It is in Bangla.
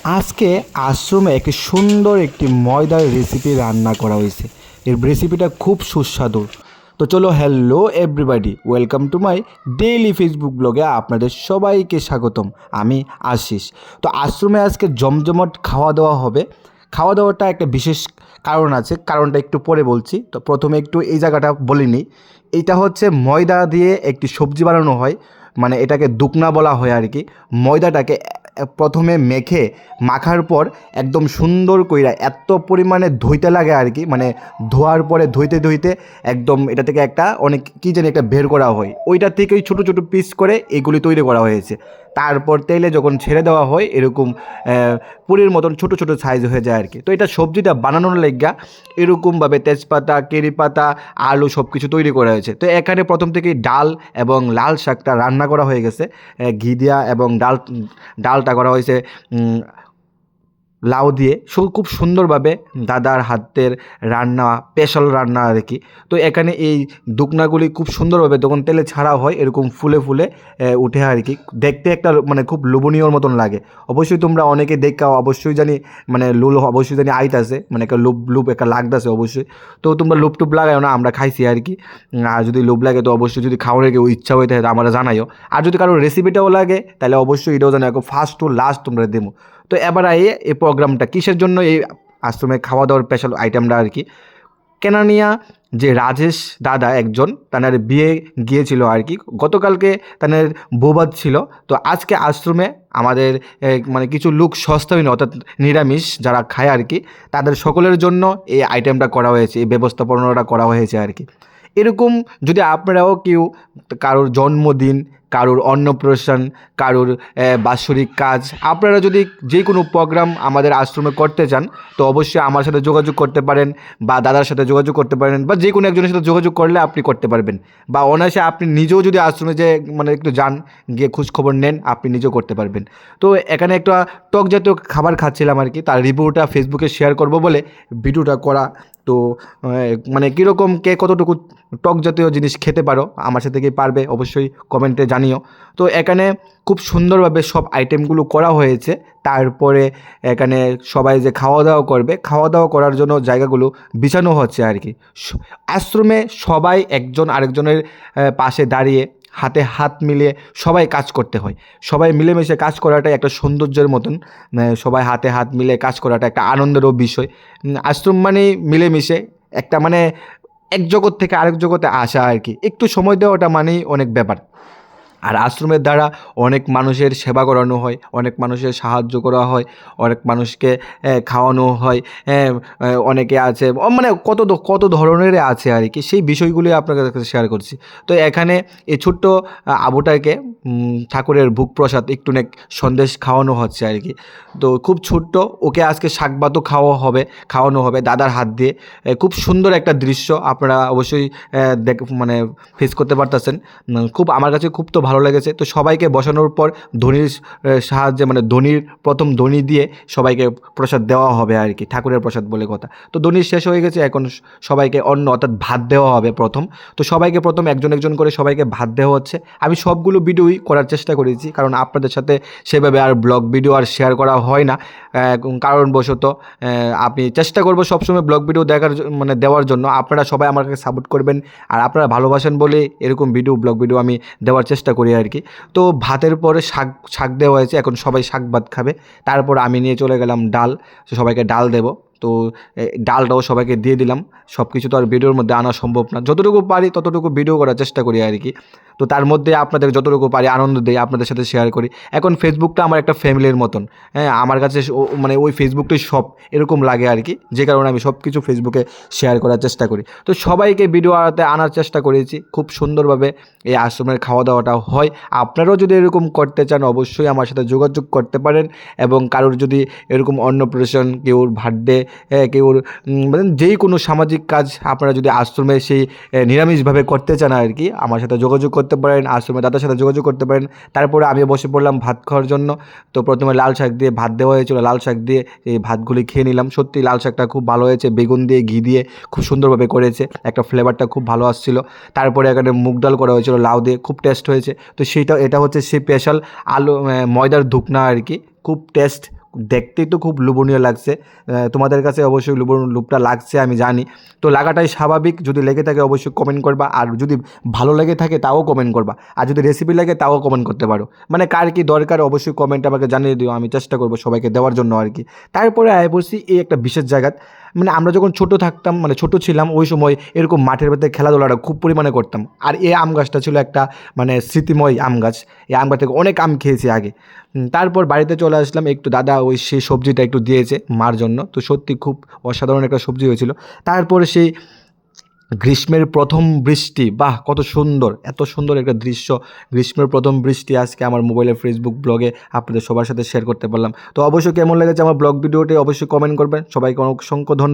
আজকে আশ্রমে একটি সুন্দর একটি ময়দার রেসিপি রান্না করা হয়েছে। এর রেসিপিটা খুব সুস্বাদু। তো চলো, hello everybody, welcome to my daily Facebook ব্লগে আপনাদের সবাইকে স্বাগতম। আমি আশিস। তো আশ্রমে আজকে জমজমাট খাওয়া দাওয়া হবে। খাওয়া দাওয়াটা একটা বিশেষ কারণ আছে, কারণটা একটু পরে বলছি। তো প্রথমে একটু এই জায়গাটা বলিনি। এইটা হচ্ছে ময়দা দিয়ে একটি সবজি বানানো হয়, মানে এটাকে দুকনা বলা হয় আর কি। ময়দাটাকে প্রথমে মাখার পর একদম সুন্দর কইরা এত পরিমাণে ধুইতে লাগে আর কি, মানে ধোয়ার পরে ধুইতে ধুইতে একদম এটা থেকে একটা অনেক কী জানি একটা বের করা হয়, ওইটা থেকে ওই ছোটো ছোটো পিস করে এগুলি তৈরি করা হয়েছে। তারপর তেলে যখন ছেড়ে দেওয়া হয় এরকম পুরীর মতন ছোটো ছোটো সাইজ হয়ে যায় আর কি। তো এটা সবজিটা বানানোর লাইগা এরকমভাবে তেজপাতা, কেরি পাতা, আলু সব কিছু তৈরি করা হয়েছে। তো এখানে প্রথম থেকেই ডাল এবং লাল শাকটা রান্না করা হয়ে গেছে ঘি দিয়া, এবং ডালটা করা হয়েছে লাউ দিয়ে। খুব সুন্দরভাবে দাদার হাতের রান্না, স্পেশাল রান্না আর কি। তো এখানে এই দুকনাগুলি খুব সুন্দরভাবে যখন তেলে ছাড়া হয় এরকম ফুলে ফুলে উঠে আর কি। দেখতে একটা মানে খুব লোভনীয়র মতন লাগে। অবশ্যই তোমরা অনেকে দেখা অবশ্যই জানি, মানে লুল অবশ্যই জানি আইতাছে, মানে একটা লুপ লুপ একটা লাগতেছে অবশ্যই। তো তোমরা লুপ টুপ লাগাও না, আমরা খাইছি আর কি। আর যদি লোভ লাগে তো অবশ্যই, যদি খাওয়ার কেউ ইচ্ছা হয়ে থাকে আমরা জানাইও। আর যদি কারো রেসিপিটাও লাগে তাহলে অবশ্যই এটাও জানাই, ফার্স্ট টু লাস্ট তোমরা দেবো। তো এবার এই প্রোগ্রামটা কিসের জন্য, এই আশ্রমে খাওয়া দাওয়ার স্পেশাল আইটেমটা আর কি। কেনানিয়া যে রাজেশ দাদা একজন, তাদের বিয়ে গিয়েছিল আর কি গতকালকে, তাদের বৌবাদ ছিল। তো আজকে আশ্রমে আমাদের মানে কিছু লোক সস্তাহীন অর্থাৎ নিরামিষ যারা খায় আর কি, তাদের সকলের জন্য এই আইটেমটা করা হয়েছে, এই ব্যবস্থাপনাটা করা হয়েছে আর কি। এরকম যদি আপনারাও কেউ কারোর জন্মদিন, কারোর অন্নপ্রাশন, কারোর বাৎসরিক কাজ, আপনারা যদি যে কোনো প্রোগ্রাম আমাদের আশ্রমে করতে চান তো অবশ্যই আমার সাথে যোগাযোগ করতে পারেন, বা দাদার সাথে যোগাযোগ করতে পারেন, বা যে কোনো একজনের সাথে যোগাযোগ করলে আপনি করতে পারবেন। বা অনায়াসে আপনি নিজেও যদি আশ্রমে যে মানে একটু যান, গিয়ে খোঁজখবর নেন, আপনি নিজেও করতে পারবেন। তো এখানে একটা টক জাতীয় খাবার খাচ্ছিলাম আর কি, তার রিভিউটা ফেসবুকে শেয়ার করব বলে ভিডিওটা করা। তো মানে কীরকম কে কতটুকু টক জাতীয় জিনিস খেতে পারো, আমার সাথে কি পারবে অবশ্যই কমেন্টে জানিও। তো এখানে খুব সুন্দরভাবে সব আইটেমগুলো করা হয়েছে। তারপরে এখানে সবাই যে খাওয়া দাওয়া করবে, খাওয়া দাওয়া করার জন্য জায়গাগুলো বিছানো হচ্ছে আর কি। আশ্রমে সবাই একজন আরেকজনের পাশে দাঁড়িয়ে হাতে হাত মিলিয়ে সবাই কাজ করতে হয়। সবাই মিলেমিশে কাজ করাটাই একটা সৌন্দর্যের মতন। সবাই হাতে হাত মিলে কাজ করাটা একটা আনন্দেরও বিষয়। আশ্রম মানেই মিলেমিশে একটা মানে এক জগৎ থেকে আরেক জগতে আসা আর কি। একটু সময় দেওয়াটা মানেই অনেক ব্যাপার। আর আশ্রমের দ্বারা অনেক মানুষের সেবা করানো হয়, অনেক মানুষের সাহায্য করা হয়, অনেক মানুষকে খাওয়ানো হয়। অনেকে আছে মানে কত ধরনের আছে আর কি, সেই বিষয়গুলি আপনাদের কাছে শেয়ার করছি। তো এখানে এই ছোট্ট আবুটাকে ঠাকুরের ভোগ প্রসাদ একটু সন্দেশ খাওয়ানো হচ্ছে আর কি। তো খুব ছোট্ট, ওকে আজকে শাক ভাতও খাওয়ানো হবে দাদার হাত দিয়ে। খুব সুন্দর একটা দৃশ্য, আপনারা অবশ্যই মানে ফেস করতে পারতেছেন। খুব আমার কাছে খুব তো ভালো লেগেছে। তো সবাইকে বসানোর পর ধনির সাহায্যে, মানে ধনির প্রথম ধনি দিয়ে সবাইকে প্রসাদ দেওয়া হবে আর কি, ঠাকুরের প্রসাদ বলে কথা। তো ধনি শেষ হয়ে গেছে, এখন সবাইকে অন্ন অর্থাৎ ভাত দেওয়া হবে প্রথম। তো সবাইকে প্রথম একজন একজন করে সবাইকে ভাত দেওয়া হচ্ছে। আমি সবগুলো ভিডিওই করার চেষ্টা করেছি, কারণ আপনাদের সাথে সেভাবে আর ব্লগ ভিডিও আর শেয়ার করা হয় না কারণবশত। আপনি চেষ্টা করবো সবসময় ব্লগ ভিডিও মানে দেওয়ার জন্য। আপনারা সবাই আমার কাছে সাপোর্ট করবেন, আর আপনারা ভালোবাসেন বলে এরকম ব্লগ ভিডিও আমি দেওয়ার চেষ্টা করি আর কি। তো ভাতের পরে শাক দেওয়া হয়েছে, এখন সবাই শাক ভাত খাবে। তারপর আমি নিয়ে চলে গেলাম ডাল, সবাইকে ডাল দেবো। তো ডালটাও সবাইকে দিয়ে দিলাম। সব কিছু তো আর ভিডিওর মধ্যে আনা সম্ভব না, যতটুকু পারি ততটুকু ভিডিও করার চেষ্টা করি আর কি। তো তার মধ্যে আপনাদের যতটুকু পারি আনন্দ দেই, আপনাদের সাথে শেয়ার করি। এখন ফেসবুকটা আমার একটা ফ্যামিলির মতন। হ্যাঁ, আমার কাছে মানে ওই ফেসবুকটাই সব এরকম লাগে আর কি, যে কারণে আমি সব কিছু ফেসবুকে শেয়ার করার চেষ্টা করি। তো সবাইকে ভিডিও আনার চেষ্টা করেছি। খুব সুন্দরভাবে এই আশ্রমের খাওয়া দাওয়াটা হয়। আপনারাও যদি এরকম করতে চান অবশ্যই আমার সাথে যোগাযোগ করতে পারেন। এবং কারোর যদি এরকম অন্নপ্রাশন, কেউর বার্থডে, কেউর মানে যেই কোনো সামাজিক কাজ আপনারা যদি আশ্রমে সেই নিরামিষভাবে করতে চান আর কি, আমার সাথে যোগাযোগ করতে পারেন, আশ্রমে দাদার সাথে যোগাযোগ করতে পারেন। তারপরে আমি বসে পড়লাম ভাত খাওয়ার জন্য। তো প্রথমে লাল শাক দিয়ে ভাত দেওয়া হয়েছিল, লাল শাক দিয়ে এই ভাতগুলি খেয়ে নিলাম। সত্যি লাল শাকটা খুব ভালো হয়েছে, বেগুন দিয়ে ঘি দিয়ে খুব সুন্দরভাবে করেছে, একটা ফ্লেভারটা খুব ভালো আসছিল। তারপরে এখানে মুগ ডাল করা হয়েছিল লাউ দিয়ে, খুব টেস্ট হয়েছে। তো এটা হচ্ছে সেই স্পেশাল ময়দার ধুকনা আর কি, খুব টেস্ট, দেখতেই তো খুব লোভনীয় লাগছে। তোমাদের কাছে অবশ্যই লোভটা লাগছে আমি জানি। তো লাগাটাই স্বাভাবিক, যদি লেগে থাকে অবশ্যই কমেন্ট করবা, আর যদি ভালো লেগে থাকে তাও কমেন্ট করবা, আর যদি রেসিপি লাগে তাও কমেন্ট করতে পারো। মানে কার কী দরকার অবশ্যই কমেন্টে আমাকে জানিয়ে দিও, আমি চেষ্টা করবো সবাইকে দেওয়ার জন্য আর কি। তারপরে আয় পড়ছি এই একটা বিশেষ জায়গা, মানে আমরা যখন ছোট থাকতাম, মানে ছোট ছিলাম ওই সময় এরকম মাঠের ভেতরে খেলাধুলাটা খুব পরিমাণে করতাম। আর এই আম গাছটা ছিল একটা মানে স্মৃতিময় আম গাছ। এই আম গাছ থেকে অনেক আম খেয়েছি আগে। তারপর বাড়িতে চলে আসলাম, একটু দাদা ওই সেই সবজিটা একটু দিয়েছে মার জন্য, তো সত্যি খুব অসাধারণ একটা সবজি হয়েছিল। তারপরে সেই গ্রীষ্মের প্রথম বৃষ্টি, বাহ কত সুন্দর, এত সুন্দর একটা দৃশ্য। গ্রীষ্মের প্রথম বৃষ্টি আজকে আমার মোবাইলের ফেসবুক ব্লগে আপনাদের সবার সাথে শেয়ার করতে পারলাম। তো অবশ্যই কেমন লেগেছে আমার ব্লগ ভিডিওটি অবশ্যই কমেন্ট করবেন। সবাইকে অসংখ্য ধন্যবাদ।